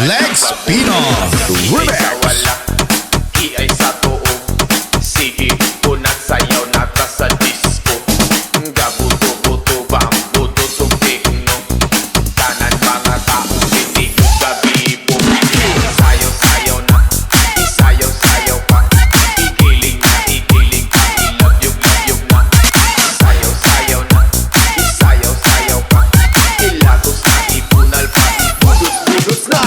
Leg Spin-Off Remix. Iay sa tuo, sige, unang sayaw nata sa disco. Gabuto-buto bang buto tugtigno, tanan mga tao titig gabi po. Sayaw-sayaw na, isayaw-sayaw pa, ikilig na, ilabyog-labyog na. Sayaw-sayaw na, isayaw-sayaw pa, ilagos na, ibunal pa, ibudos-budos na.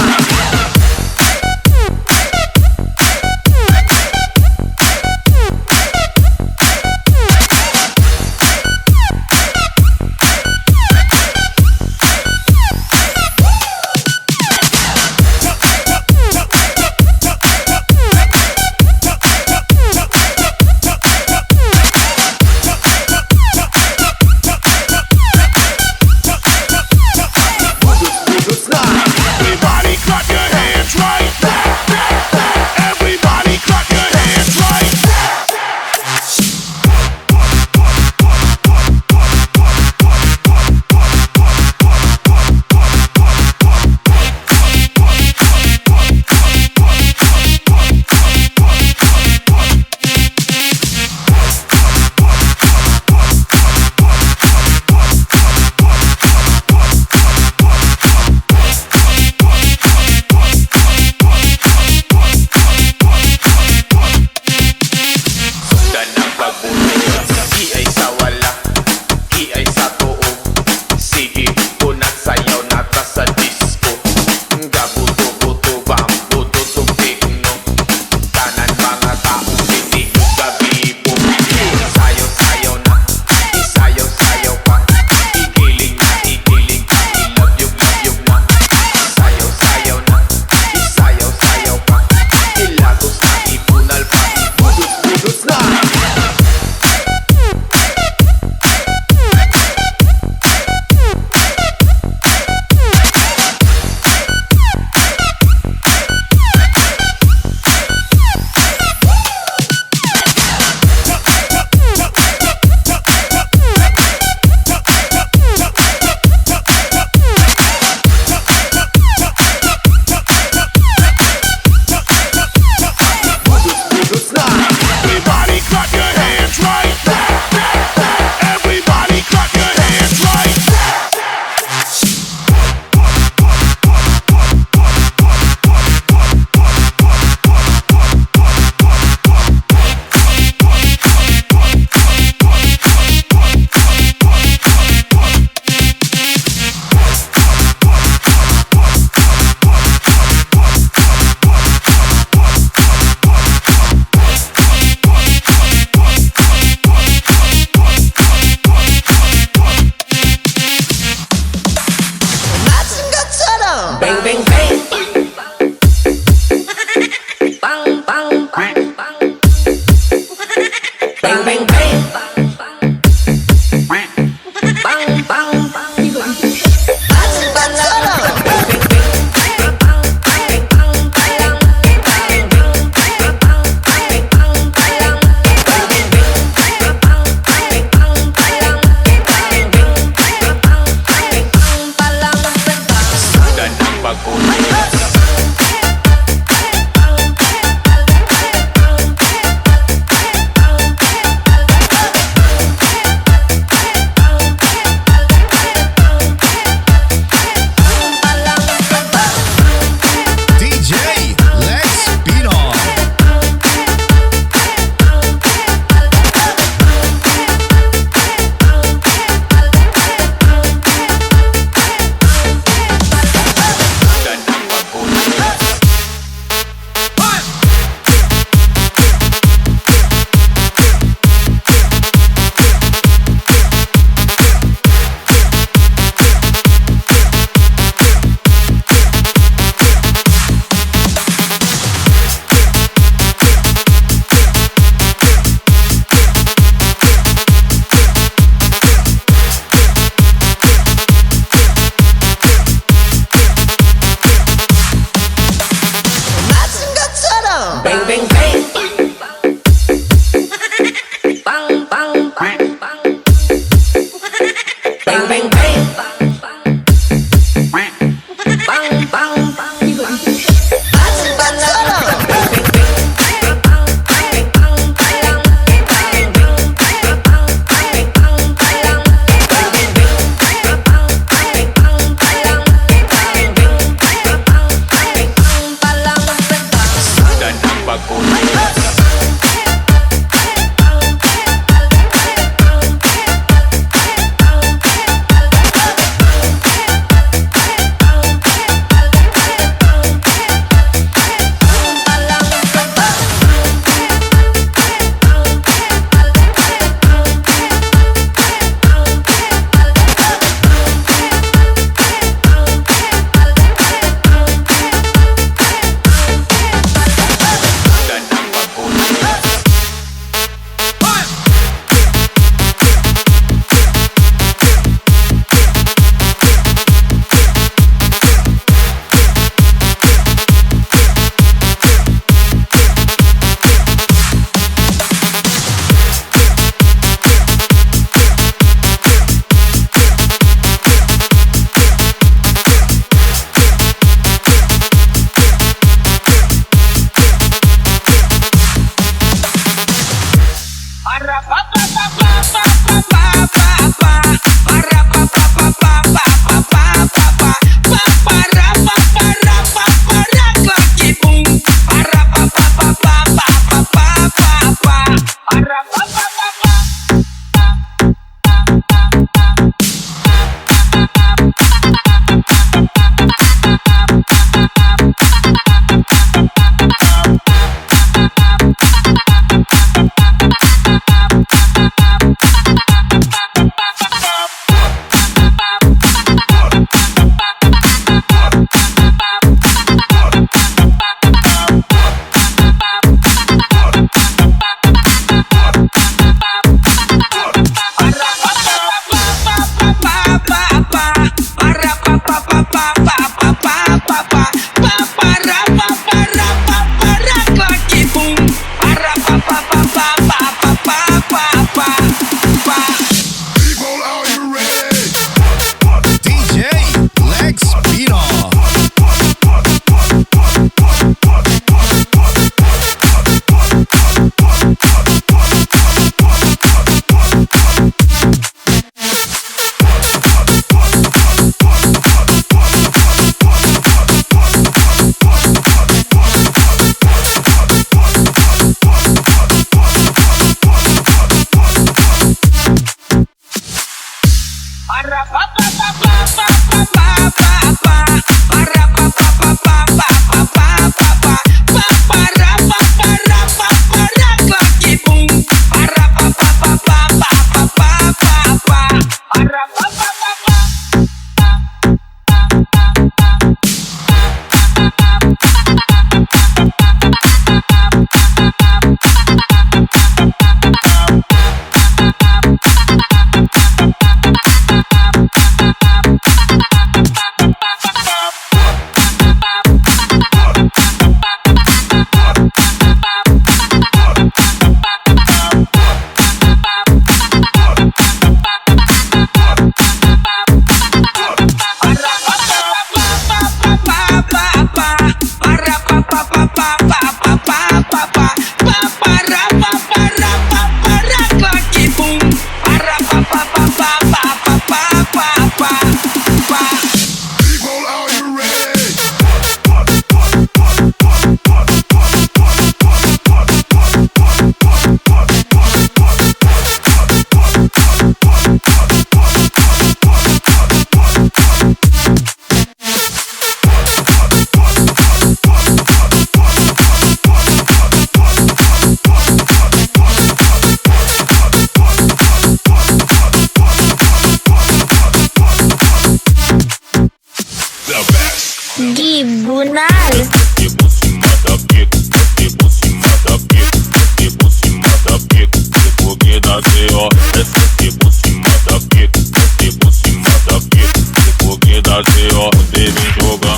sa'yo. Esse tipo se mata pique, esse tipo se mata pique. Tipo que dá sa'yo, baby joga.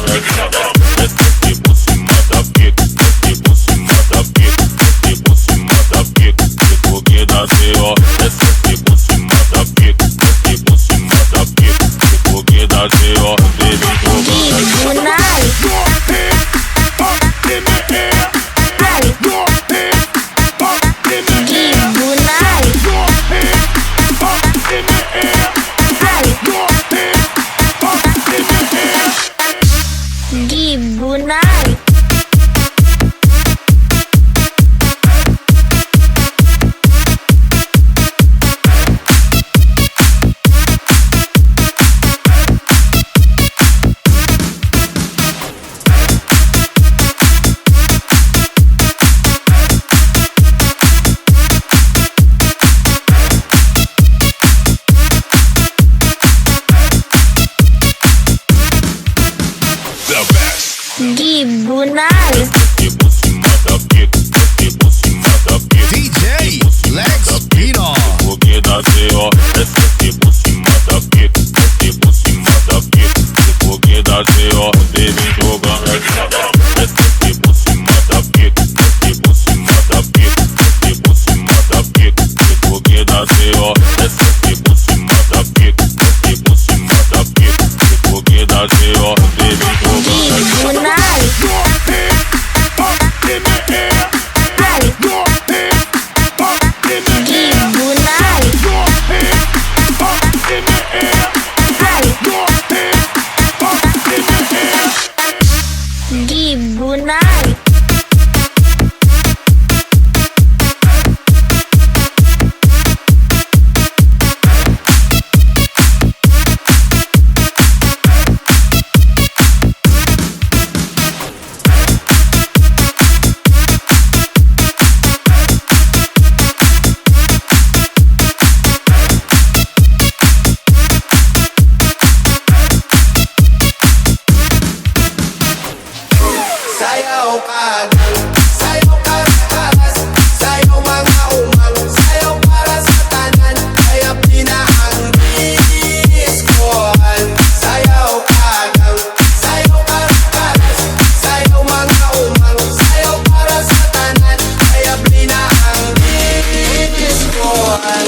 Esse tipo se mata pique, esse tipo se mata pique. Esse tipo se mata pique, tipo que dá sa'yo. Esse tipo se mata pique, esse tipo se mata pique. Tipo que dá sa'yo, baby joga. Tipo se mata pique, tipo se mata pique. DJ Lex Pino. Tipo que dá sa'yo. Esse tipo se mata pique, esse tipo se mata pique. Tipo que dá sa'yo, baby joga. Esse tipo se mata pique, esse tipo se mata pique. Esse tipo se mata pique. Tipo que dá sa'yo. Esse tipo se mata pique, esse tipo se mata pique. Tipo que dá sa'yo, baby joga. Sayaw ka gang, sayaw karas-karas, sayaw mga umang, sayaw para sa tanan, kaya pinahang diskohan. Sayaw ka gang, sayaw karas-karas, sayaw mga umang, sayaw para sa tanan, kaya pinahang diskohan.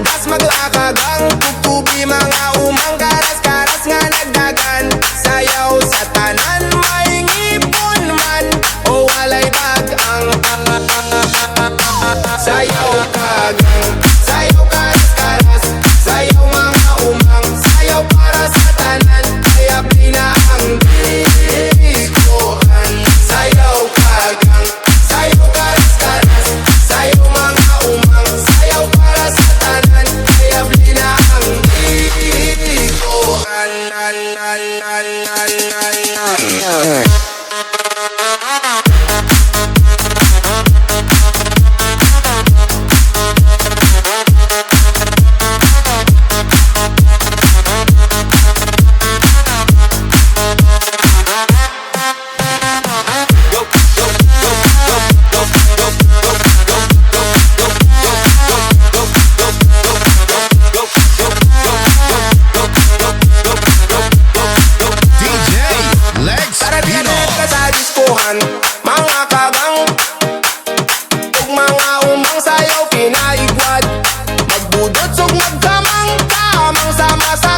Das maglakagang tutubi mga umang karas-karas nga nagdagan. Sayaw sa tanan may ngipon man o walay bag-ang. Sayaw kagang, sayaw karas-karas, sayaw mga umang, sayaw para sa tanan, kaya pinahang diskohan. Sayaw kagang, sayaw karas-karas, sayaw mga umang, sayaw para sa tanan, kaya pinahang diskohan. Budots ug magkamang-kamang sama sa